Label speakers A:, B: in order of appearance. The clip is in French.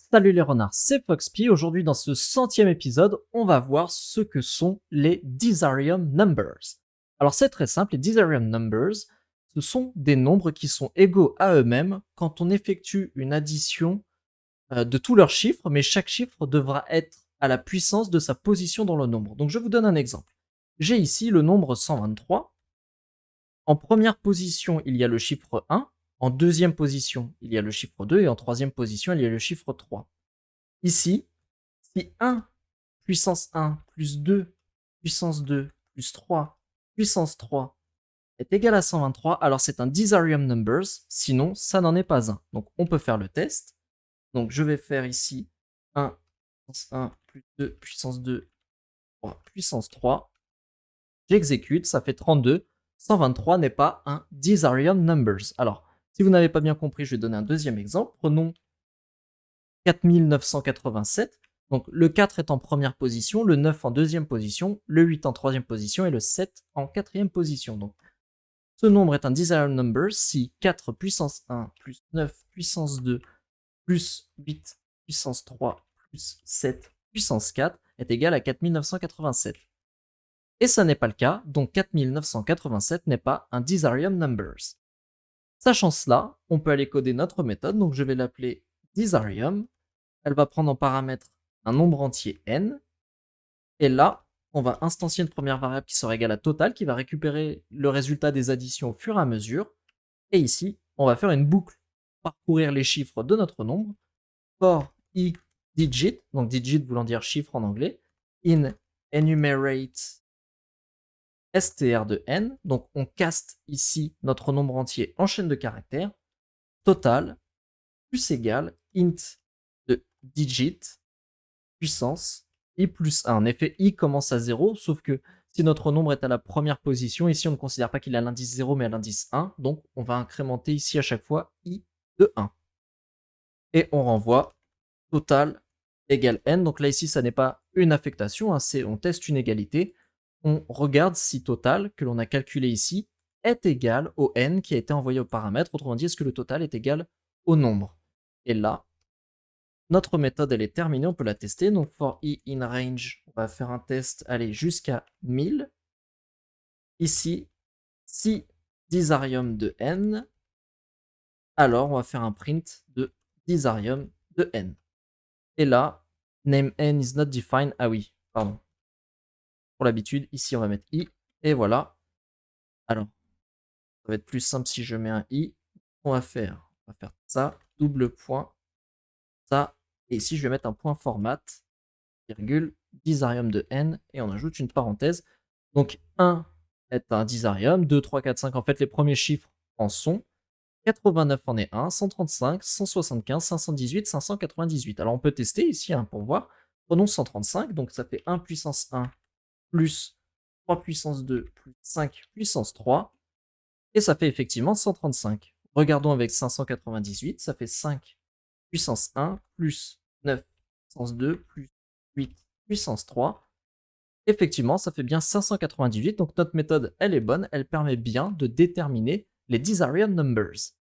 A: Salut les renards, c'est Foxpy. Aujourd'hui, dans ce 100e épisode, on va voir ce que sont les Desarium Numbers. Alors, c'est très simple, les Desarium Numbers, ce sont des nombres qui sont égaux à eux-mêmes quand on effectue une addition de tous leurs chiffres, mais chaque chiffre devra être à la puissance de sa position dans le nombre. Donc, je vous donne un exemple. J'ai ici le nombre 123. En première position, il y a le chiffre 1. En deuxième position, il y a le chiffre 2. Et en troisième position, il y a le chiffre 3. Ici, si 1 puissance 1 plus 2 puissance 2 plus 3 puissance 3 est égal à 123, alors c'est un Desarium Numbers, sinon ça n'en est pas un. Donc on peut faire le test. Donc je vais faire ici 1 puissance 1 plus 2 puissance 2 3 puissance 3. J'exécute, ça fait 32. 123 n'est pas un Desarium Numbers. Alors, si vous n'avez pas bien compris, je vais donner un deuxième exemple. Prenons 4987. Donc le 4 est en première position, le 9 en deuxième position, le 8 en troisième position et le 7 en quatrième position. Donc ce nombre est un Desarium Number si 4 puissance 1 plus 9 puissance 2 plus 8 puissance 3 plus 7 puissance 4 est égal à 4987. Et ça n'est pas le cas, donc 4987 n'est pas un Desarium Numbers. Sachant cela, on peut aller coder notre méthode, donc je vais l'appeler Desarium. Elle va prendre en paramètre un nombre entier n. Et là, on va instancier une première variable qui sera égale à total, qui va récupérer le résultat des additions au fur et à mesure. Et ici, on va faire une boucle, parcourir les chiffres de notre nombre, for i digit, donc digit voulant dire chiffre en anglais, in enumerate str de n, donc on caste ici notre nombre entier en chaîne de caractères, total, plus égal, int de digit, puissance, i plus 1. En effet, i commence à 0, sauf que si notre nombre est à la première position, ici on ne considère pas qu'il a l'indice 0, mais à l'indice 1, donc on va incrémenter ici à chaque fois i de 1. Et on renvoie total égale n, donc là ici ça n'est pas une affectation, hein, on teste une égalité, on regarde si total, que l'on a calculé ici, est égal au n qui a été envoyé au paramètre, autrement dit est-ce que le total est égal au nombre. Et là, notre méthode, elle est terminée, on peut la tester. Donc, for i in range, on va faire un test, aller jusqu'à 1000. Ici, si Desarium de n, alors on va faire un print de Desarium de n. Et là, name n is not defined. Ah oui, pardon. Pour l'habitude, ici, on va mettre i. Et voilà. Alors, ça va être plus simple si je mets un i. On va faire ça, double point, ça. Et ici, je vais mettre un point format. Virgule, Desarium de n, et on ajoute une parenthèse. Donc 1 est un Desarium, 2, 3, 4, 5, en fait les premiers chiffres en sont, 89 en est 1, 135, 175, 518, 598. Alors on peut tester ici pour voir. Prenons 135, donc ça fait 1 puissance 1 plus 3 puissance 2 plus 5 puissance 3, et ça fait effectivement 135. Regardons avec 598, ça fait 5 puissance 1 plus 9 puissance 2 plus 8 puissance 3. Effectivement, ça fait bien 598, donc notre méthode, elle est bonne, elle permet bien de déterminer les Desarium Numbers.